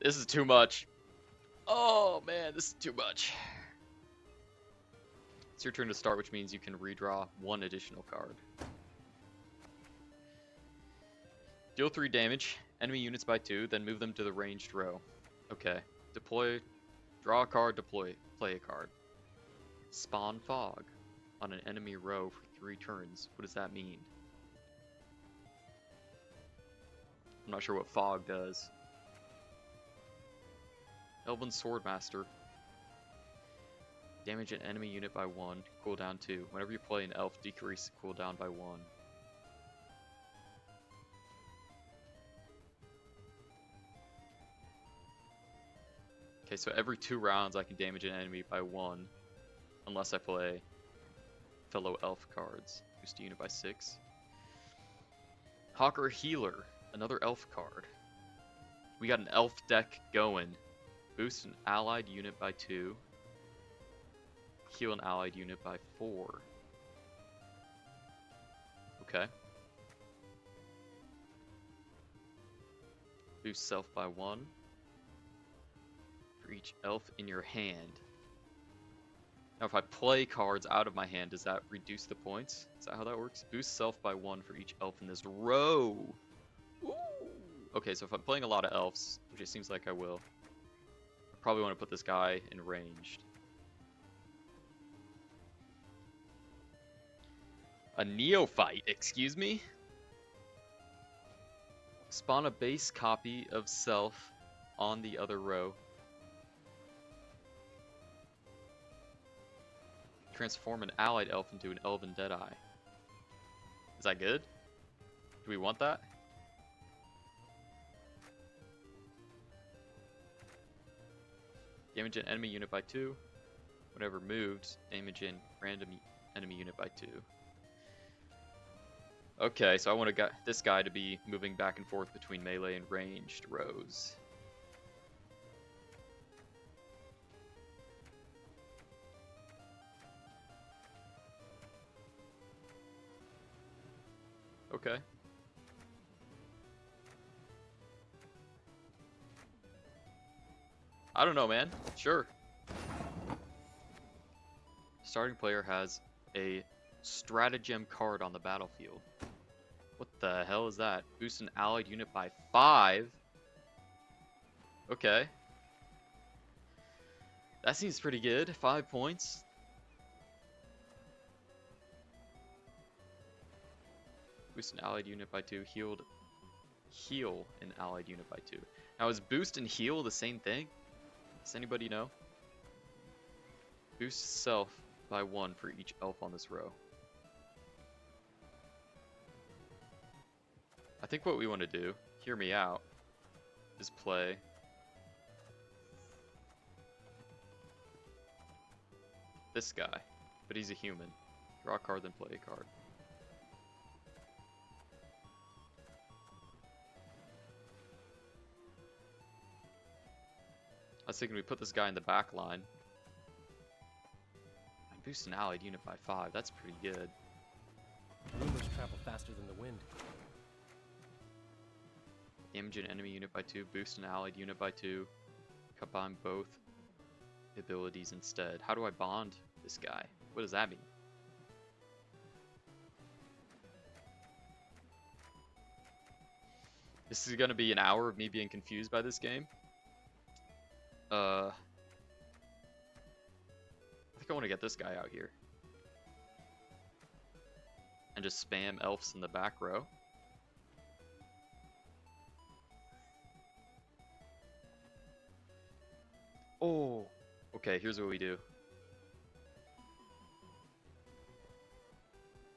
This is too much. Oh man, this is too much. It's your turn to start, which means you can redraw one additional card. Deal 3 damage, enemy units by 2, then move them to the ranged row. Okay. Deploy, draw a card, deploy, play a card. Spawn fog on an enemy row for 3 turns. What does that mean? I'm not sure what fog does. Elven Swordmaster. Damage an enemy unit by 1, cooldown 2. Whenever you play an elf, decrease cooldown by 1. Okay, so every 2 rounds I can damage an enemy by 1, unless I play fellow elf cards. Boost a unit by 6. Hawker Healer, another elf card. We got an elf deck going. Boost an allied unit by 2. Heal an allied unit by 4. Okay. Boost self by 1. For each elf in your hand. Now if I play cards out of my hand, does that reduce the points? Is that how that works? Boost self by 1 for each elf in this row. Ooh. Okay, so if I'm playing a lot of elves, which it seems like I will, I probably want to put this guy in ranged. A neophyte, excuse me? Spawn a base copy of self on the other row. Transform an allied elf into an elven deadeye. Is that good? Do we want that? Damage an enemy unit by 2. Whenever moved, damage an random enemy unit by 2. Okay, so I want this guy to be moving back and forth between melee and ranged rows. Okay. I don't know, man. Sure. Starting player has a stratagem card on the battlefield. What the hell is that? Boost an allied unit by 5? Okay. That seems pretty good. 5 points. Boost an allied unit by 2. Heal an allied unit by 2. Now is boost and heal the same thing? Does anybody know? Boost self by 1 for each elf on this row. I think what we want to do, hear me out, is play this guy, but he's a human. Draw a card, then play a card. I was thinking we put this guy in the back line. I boost an allied unit by 5, that's pretty good. Rumors travel faster than the wind. Damage an enemy unit by 2, boost an allied unit by 2. Combine both abilities instead. How do I bond this guy? What does that mean? This is gonna be an hour of me being confused by this game. I think I want to get this guy out here. And just spam elves in the back row. Oh, okay, here's what we do.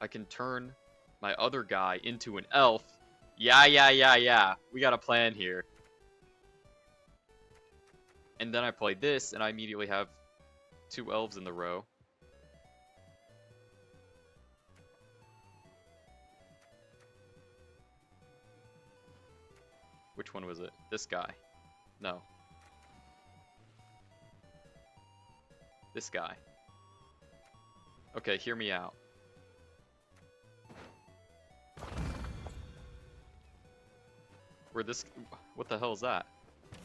I can turn my other guy into an elf. Yeah. We got a plan here. And then I play this, and I immediately have 2 elves in the row. Which one was it? This guy. No. This guy. Okay, hear me out. What the hell is that?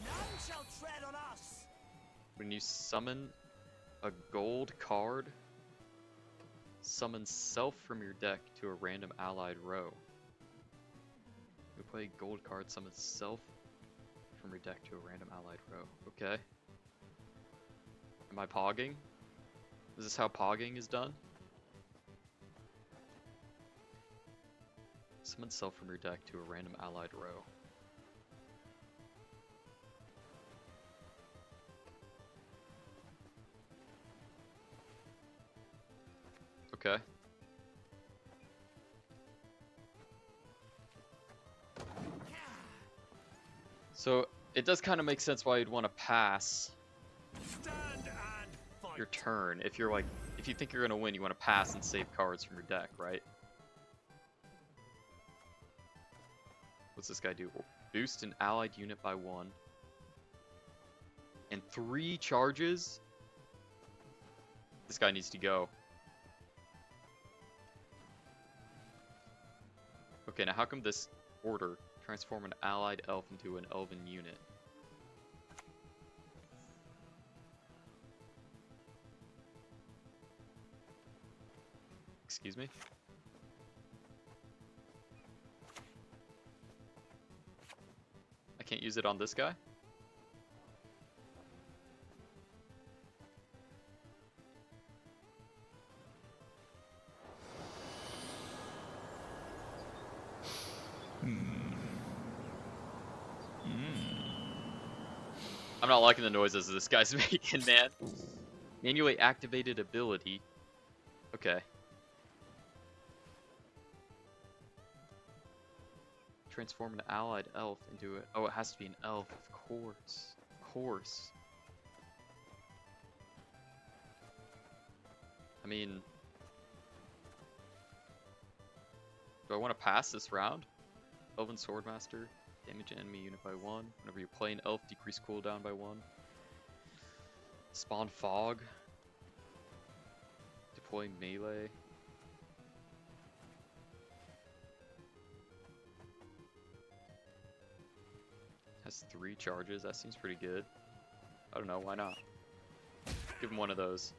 None shall tread on us. When you summon a gold card, summon self from your deck to a random allied row. You play a gold card, summon self from your deck to a random allied row. Okay. Am I pogging? Is this how pogging is done? Summon self from your deck to a random allied row. Okay. So it does kind of make sense why you'd want to pass Stand and fight. your turn. If you're like, if you think you're gonna win, you want to pass and save cards from your deck, right? What's this guy do? Boost an allied unit by 1. And 3 charges? This guy needs to go. Okay, now how come this order transform an allied elf into an elven unit? Excuse me? I can't use it on this guy? I'm not liking the noises this guy's making, man. Manually activated ability. Okay. Transform an allied elf into it. Oh, it has to be an elf, of course. Of course. I mean, do I want to pass this round? Elven Swordmaster, damage an enemy unit by 1. Whenever you play an elf, decrease cooldown by 1. Spawn Fog. Deploy melee. Has 3 charges, that seems pretty good. I don't know, why not? Give him one of those.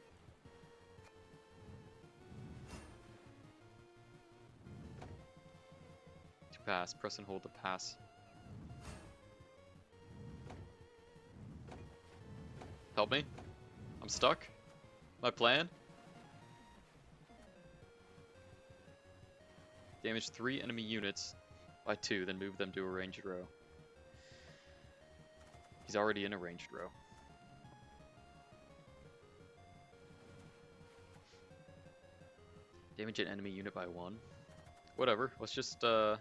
To pass, press and hold to pass. Help me? I'm stuck? My plan? Damage 3 enemy units by 2, then move them to a ranged row. He's already in a ranged row. Damage an enemy unit by 1. Whatever, let's just I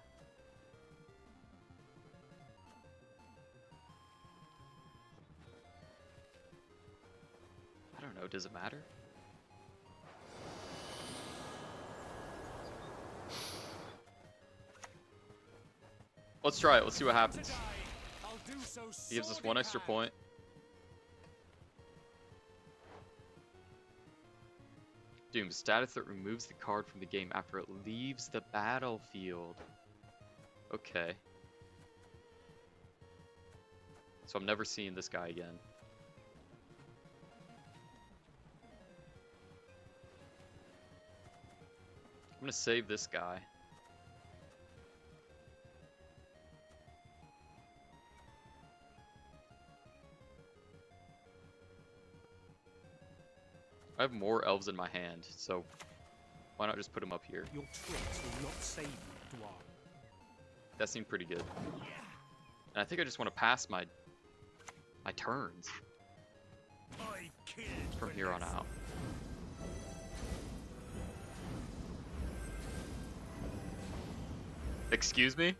don't know, does it matter? Let's try it, let's see what happens. He gives us 1 extra point. Doom, status that removes the card from the game after it leaves the battlefield. Okay. So I'm never seeing this guy again. I'm gonna save this guy. I have more elves in my hand, so why not just put them up here? Your tricks will not save you, Dwarf. That seemed pretty good. And I think I just want to pass my turns from here on out. Excuse me?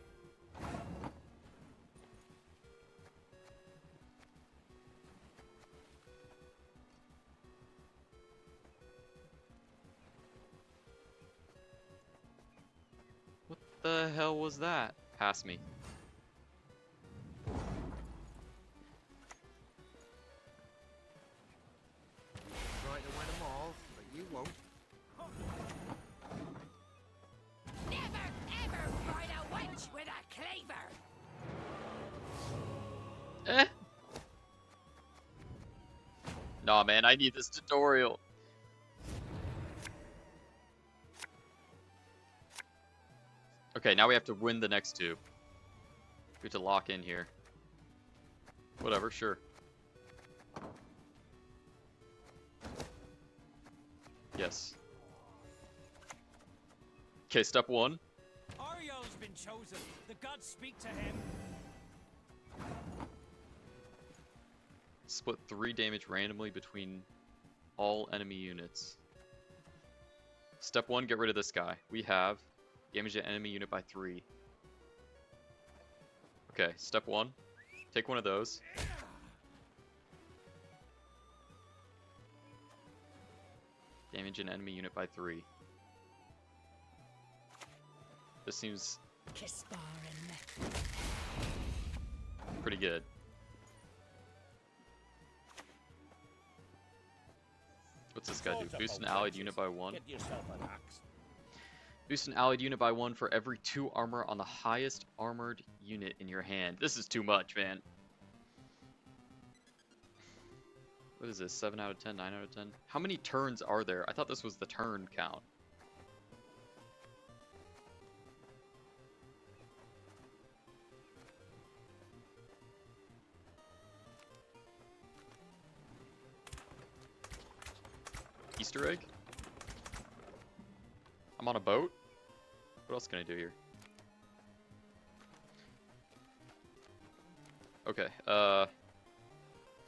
What the hell was that? Pass me. Try to win them all, but you won't. Never ever fight a wench with a cleaver! Eh? Nah, man, I need this tutorial. Okay, now we have to win the next two. We have to lock in here. Whatever, sure. Yes. Okay, step one. Ario's been chosen. The gods speak to him. Split 3 damage randomly between all enemy units. Step 1, get rid of this guy. We have damage an enemy unit by 3. Okay, step 1, take one of those. Damage an enemy unit by 3. This seems pretty good. What's this guy do? Boost an allied unit by 1. Get yourself an axe. Boost an allied unit by 1 for every 2 armor on the highest armored unit in your hand. This is too much, man. What is this? 7 out of 10? 9 out of 10? How many turns are there? I thought this was the turn count. Easter egg? I'm on a boat? What else can I do here? Okay,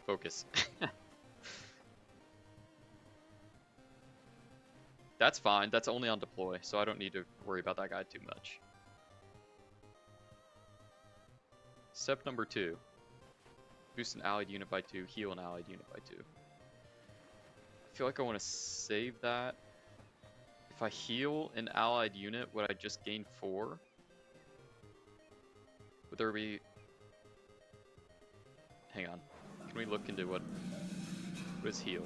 focus. That's fine, that's only on deploy, so I don't need to worry about that guy too much. Step number 2. Boost an allied unit by 2, heal an allied unit by 2. I feel like I want to save that. If I heal an allied unit, would I just gain 4? Would there be... Hang on. Can we look into what is heal?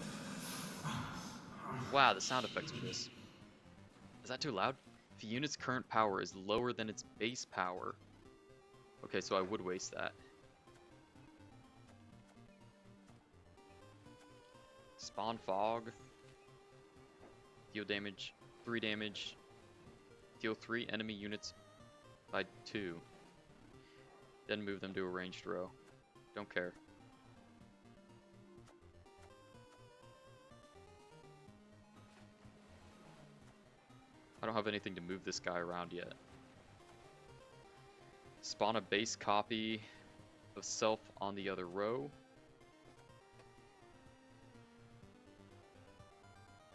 Wow, the sound effects for this. Is that too loud? If a unit's current power is lower than its base power. Okay, so I would waste that. Spawn fog. Deal damage, 3 damage. Deal 3 enemy units by 2. Then move them to a ranged row. Don't care. I don't have anything to move this guy around yet. Spawn a base copy of self on the other row.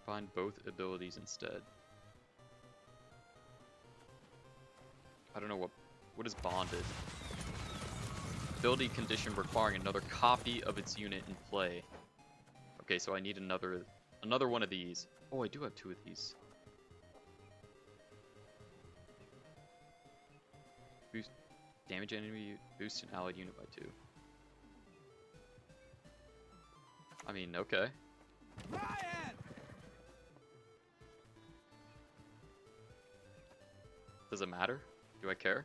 Find both abilities instead. I don't know what is bonded. Ability condition requiring another copy of its unit in play. Okay, so I need another one of these. Oh, I do have 2 of these. Boost damage enemy, boost an allied unit by 2. I mean, okay. Does it matter? Do I care?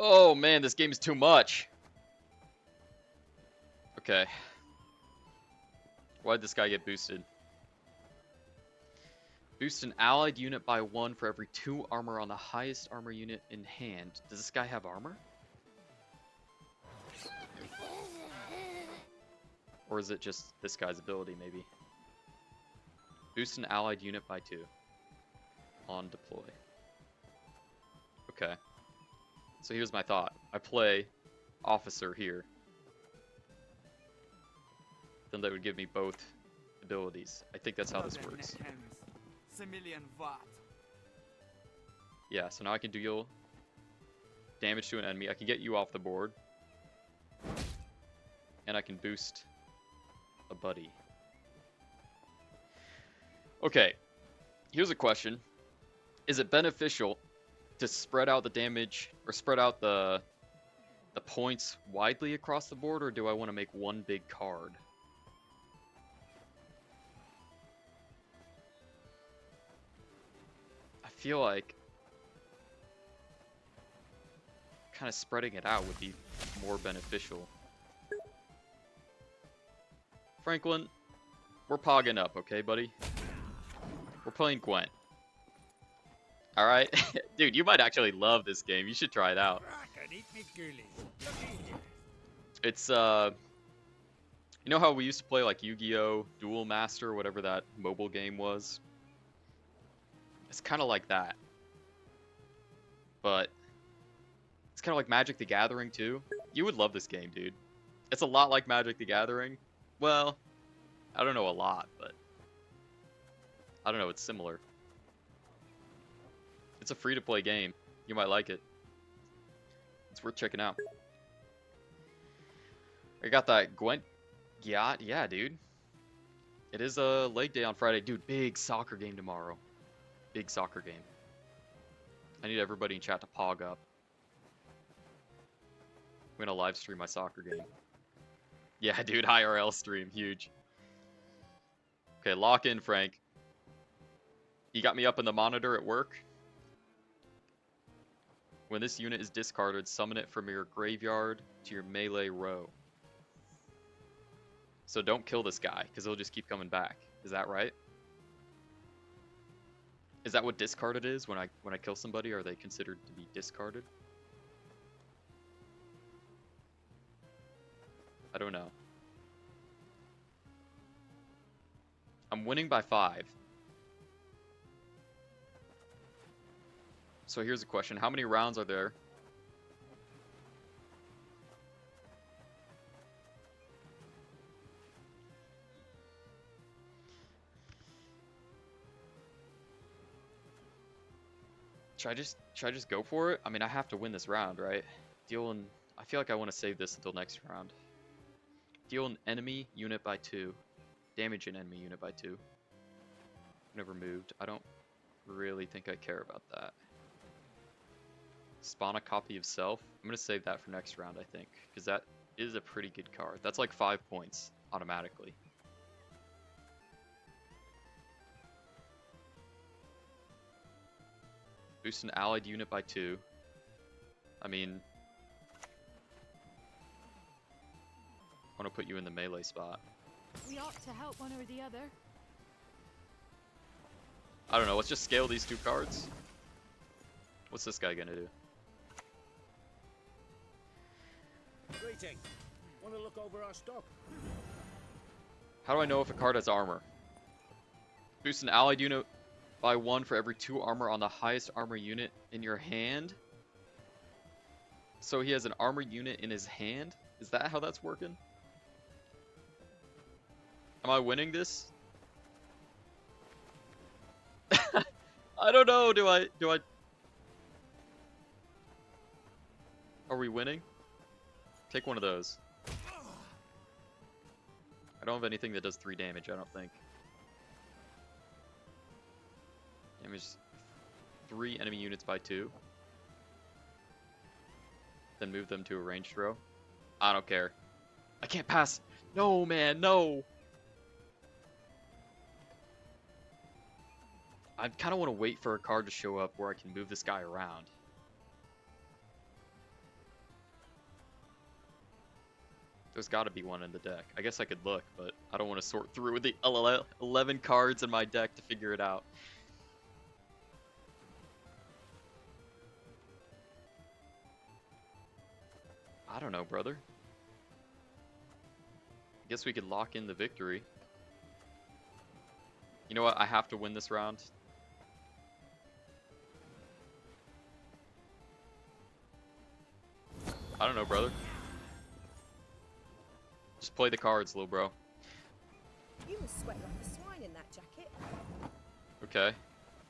Oh man, this game is too much. Okay. Why'd this guy get boosted? Boost an allied unit by 1 for every 2 armor on the highest armor unit in hand. Does this guy have armor? Or is it just this guy's ability, maybe? Boost an allied unit by 2 on deploy. Okay. So here's my thought. I play officer here. Then that would give me both abilities. I think that's how this works. Yeah, so now I can deal damage to an enemy. I can get you off the board. And I can boost a buddy. Okay, here's a question. Is it beneficial to spread out the damage, or spread out the points widely across the board, or do I want to make one big card? feel like kind of spreading it out would be more beneficial. Franklin, we're pogging up, okay, buddy? We're playing Gwent. Alright? Dude, you might actually love this game. You should try it out. It's, you know how we used to play, like, Yu-Gi-Oh! Duel Master, whatever that mobile game was? It's kind of like that. But it's kind of like Magic the Gathering, too. You would love this game, dude. It's a lot like Magic the Gathering. Well, I don't know a lot, but I don't know, it's similar. It's a free-to-play game. You might like it. It's worth checking out. I got that Gwent yacht. Yeah, dude. It is a leg day on Friday. Dude, big soccer game tomorrow. Big soccer game. I need everybody in chat to pog up. I'm gonna live stream my soccer game. Yeah, dude, IRL stream. Huge. Okay, lock in, Frank. You got me up in the monitor at work? When this unit is discarded, summon it from your graveyard to your melee row. So don't kill this guy, because he'll just keep coming back. Is that right? Is that what discarded is? When I kill somebody, are they considered to be discarded? I don't know. I'm winning by 5. So here's a question. How many rounds are there? Should I just go for it? I mean, I have to win this round, right? I feel like I want to save this until next round. Deal an enemy unit by 2. Damage an enemy unit by 2. Never moved. I don't really think I care about that. Spawn a copy of self. I'm going to save that for next round, I think. Because that is a pretty good card. That's like 5 points automatically. Boost an allied unit by 2. I mean, I want to put you in the melee spot. We ought to help one or the other. I don't know, let's just scale these 2 cards. What's this guy gonna do? Greeting. Want to look over our stock? How do I know if a card has armor? Boost an allied unit by 1 for every 2 armor on the highest armor unit in your hand. So he has an armor unit in his hand? Is that how that's working? Am I winning this? I don't know, do I... Are we winning? Take one of those. I don't have anything that does 3 damage, I don't think. Damage 3 enemy units by 2. Then move them to a ranged row. I don't care. I can't pass. No, man, no. I kind of want to wait for a card to show up where I can move this guy around. There's got to be one in the deck. I guess I could look, but I don't want to sort through with the 11 cards in my deck to figure it out. I don't know, brother. I guess we could lock in the victory. You know what? I have to win this round. I don't know, brother. Just play the cards, little bro. You must sweat like a swine in that jacket. Okay.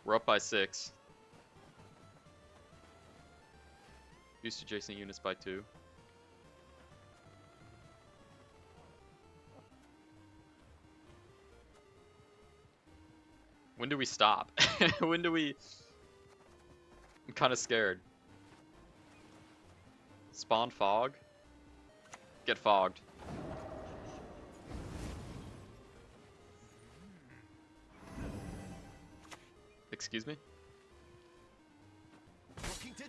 We're up by 6. Boost adjacent units by 2. When do we stop? When do we... I'm kind of scared. Spawn fog? Get fogged. Excuse me?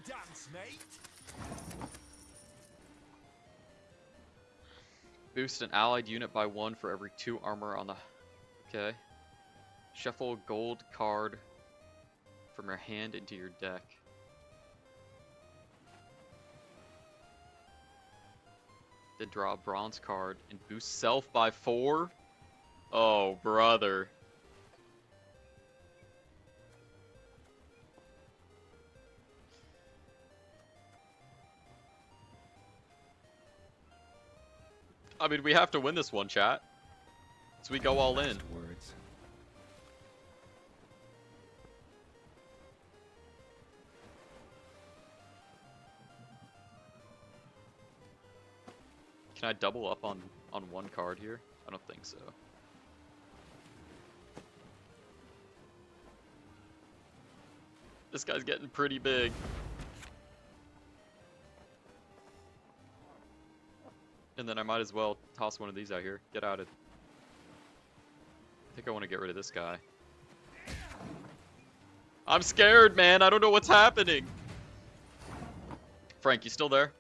dance, mate. Boost an allied unit by 1 for every 2 armor on the... Okay. Shuffle a gold card from your hand into your deck. Then draw a bronze card and boost self by 4? Oh, brother. I mean, we have to win this one, chat. So we go all in. Words. Can I double up on one card here? I don't think so. This guy's getting pretty big. And then I might as well toss one of these out here. Get out of... I think I want to get rid of this guy. I'm scared, man. I don't know what's happening. Frank, you still there?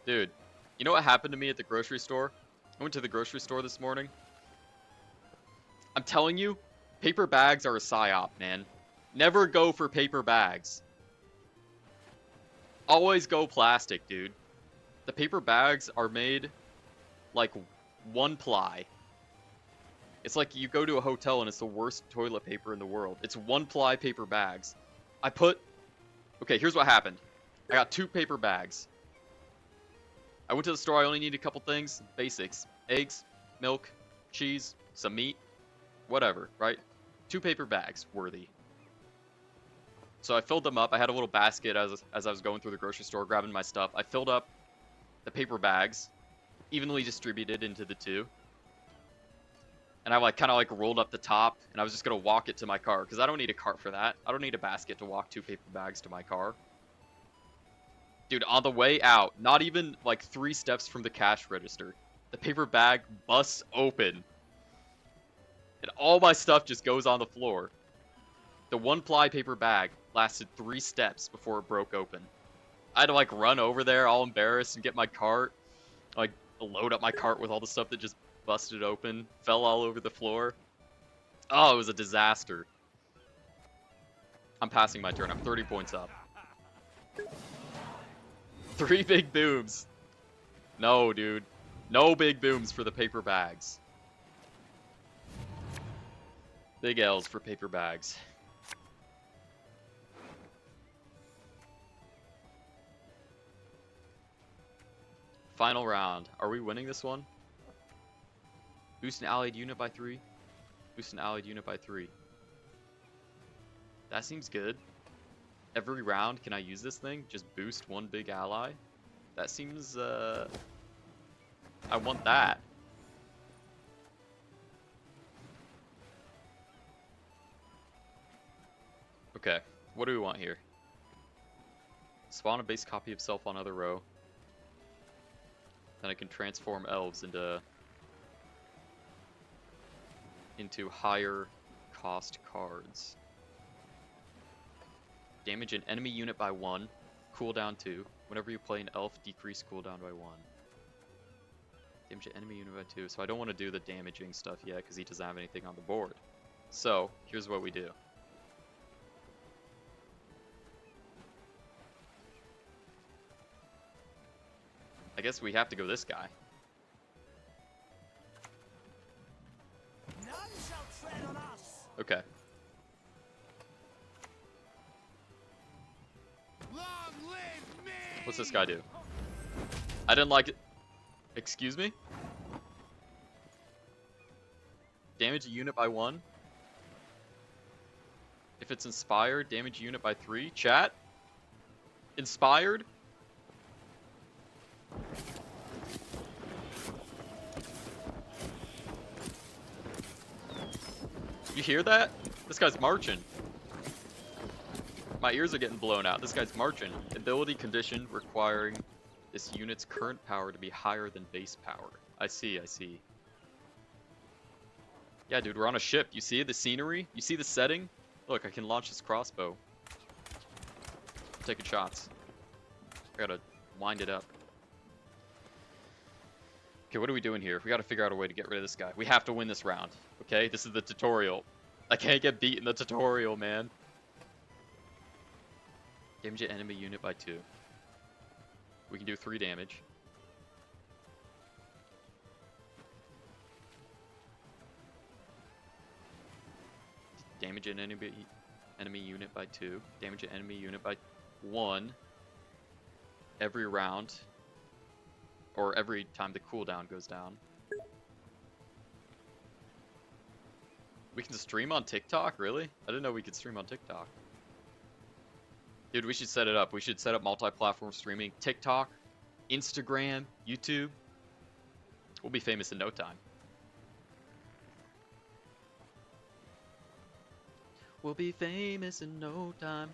Dude, you know what happened to me at the grocery store? I went to the grocery store this morning. I'm telling you, paper bags are a psyop, man. Never go for paper bags. Always go plastic, dude. The paper bags are made like 1-ply. It's like you go to a hotel and it's the worst toilet paper in the world. It's 1-ply paper bags. Okay, here's what happened. I got 2 paper bags. I went to the store, I only needed a couple things. Basics. Eggs, milk, cheese, some meat, whatever, right? 2 paper bags worthy. So I filled them up. I had a little basket as I was going through the grocery store grabbing my stuff. I filled up the paper bags, evenly distributed into the 2. And I kind of rolled up the top, and I was just going to walk it to my car, because I don't need a cart for that. I don't need a basket to walk 2 paper bags to my car. Dude, on the way out, not even 3 steps from the cash register, the paper bag busts open. And all my stuff just goes on the floor. The 1-ply paper bag lasted 3 steps before it broke open. I had to run over there all embarrassed and get my cart. Load up my cart with all the stuff that just busted open. Fell all over the floor. Oh, it was a disaster. I'm passing my turn. I'm 30 points up. 3 big booms. No, dude. No big booms for the paper bags. Big L's for paper bags. Final round. Are we winning this one? Boost an allied unit by 3. Boost an allied unit by 3. That seems good. Every round, can I use this thing? Just boost 1 big ally? That seems, I want that. Okay, what do we want here? Spawn a base copy of self on other row. Then I can transform elves into higher cost cards. Damage an enemy unit by 1, cooldown 2. Whenever you play an elf, decrease cooldown by 1. Damage an enemy unit by 2. So I don't want to do the damaging stuff yet because he doesn't have anything on the board. So here's what we do. I guess we have to go this guy. None shall tread on us. Okay. Long live me! What's this guy do? I didn't like it. Excuse me? Damage a unit by 1. If it's inspired, damage a unit by 3. Chat? Inspired? You hear that? This guy's marching. My ears are getting blown out. This guy's marching. Ability condition requiring this unit's current power to be higher than base power. I see, I see. Yeah, dude, we're on a ship. You see the scenery? You see the setting? Look, I can launch this crossbow. I'm taking shots. I gotta wind it up. Okay, what are we doing here? We gotta figure out a way to get rid of this guy. We have to win this round. Okay, this is the tutorial. I can't get beat in the tutorial, man. Damage an enemy unit by 2. We can do 3 damage. Damage an enemy unit by 2. Damage an enemy unit by 1. Every round. Or every time the cooldown goes down. We can stream on TikTok? Really? I didn't know we could stream on TikTok. Dude, we should set it up. We should set up multi-platform streaming. TikTok, Instagram, YouTube. We'll be famous in no time. We'll be famous in no time.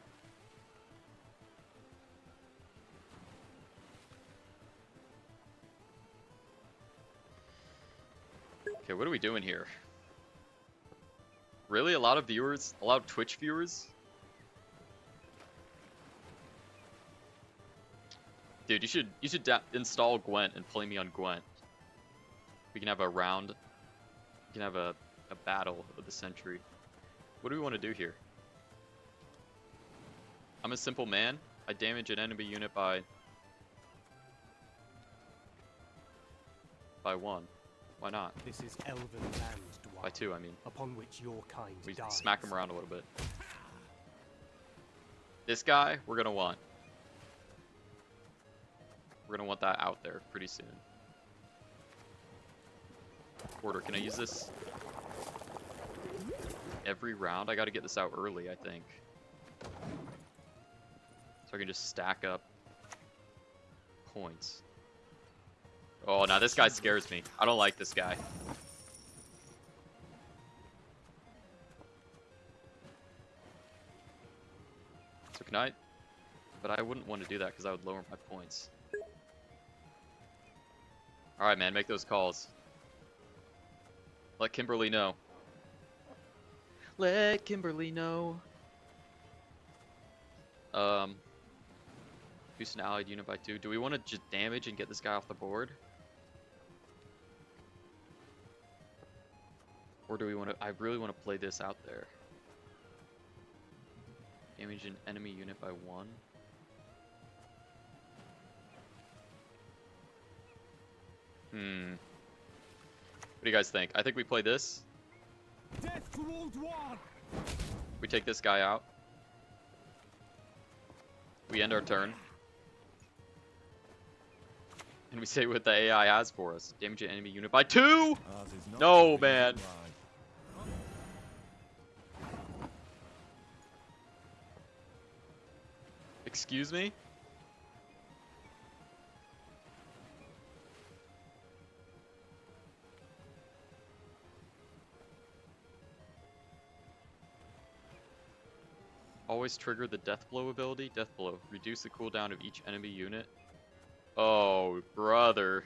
Okay, what are we doing here? Really? A lot of viewers? A lot of Twitch viewers? Dude, you should install Gwent and play me on Gwent. We can have a round. We can have a battle of the century. What do we want to do here? I'm a simple man. I damage an enemy unit by 1. Why not? This is elven land, Dwarf, By 2, I mean. upon which your kind We dies. smack him around a little bit. This guy, we're gonna want. We're gonna want that out there pretty soon. Porter, can I use this every round? I gotta get this out early, I think. So I can just stack up points. Oh, now this guy scares me. I don't like this guy. So can I? But I wouldn't want to do that because I would lower my points. Alright, man, make those calls. Let Kimberly know. Let Kimberly know. Boost an allied unit by 2. Do we want to just damage and get this guy off the board? Or do we want to... I really want to play this out there. Damage an enemy unit by 1. What do you guys think? I think we play this. Death to Old One! We take this guy out. We end our turn. And we say what the AI has for us. Damage an enemy unit by 2! No, man. Excuse me? Always trigger the death blow ability. Death blow. Reduce the cooldown of each enemy unit. Oh, brother.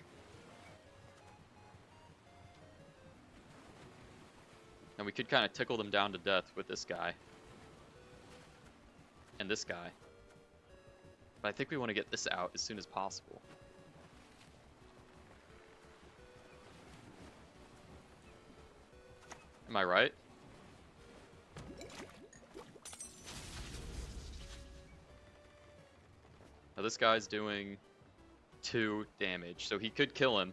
And we could kind of tickle them down to death with this guy. And this guy. But I think we want to get this out as soon as possible. Am I right? Now this guy's doing 2 damage, so he could kill him.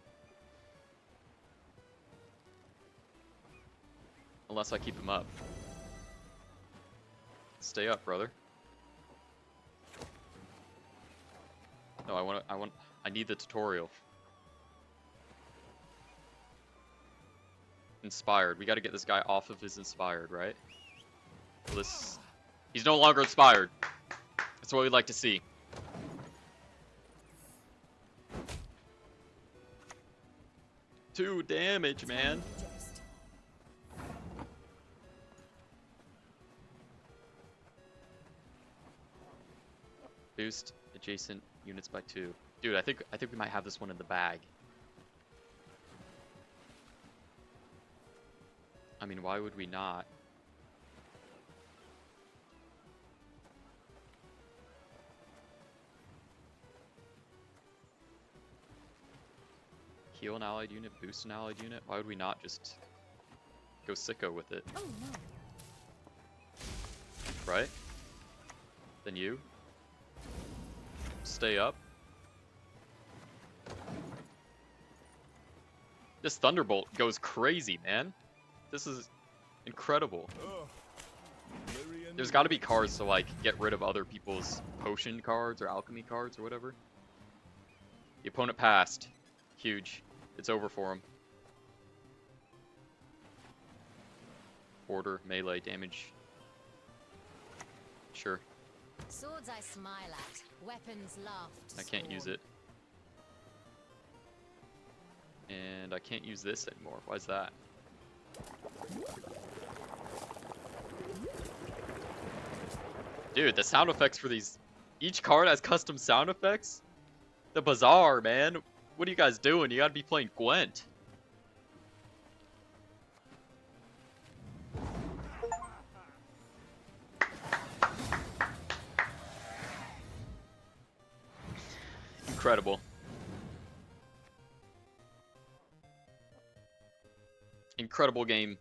Unless I keep him up. Stay up, brother. No, I need the tutorial. Inspired. We gotta get this guy off of his inspired, right? Well, he's no longer inspired. That's what we'd like to see. Two damage, man. Just. Boost adjacent units by 2. Dude, I think we might have this one in the bag. mean, why would we not? Heal an allied unit, boost an allied unit. Why would we not just go sicko with it? Oh no. Right? Then you stay up. This Thunderbolt goes crazy, man. This is incredible. There's got to be cards to like get rid of other people's potion cards or alchemy cards or whatever. The opponent passed. Huge. It's over for him. Order, melee, damage. Sure. Swords I smile at, weapons laugh to I can't use scorn. it. And I can't use this anymore. Why is that? Dude, the sound effects for these... Each card has custom sound effects? The Bazaar, man. What are you guys doing? You gotta be playing Gwent. Incredible. Incredible game.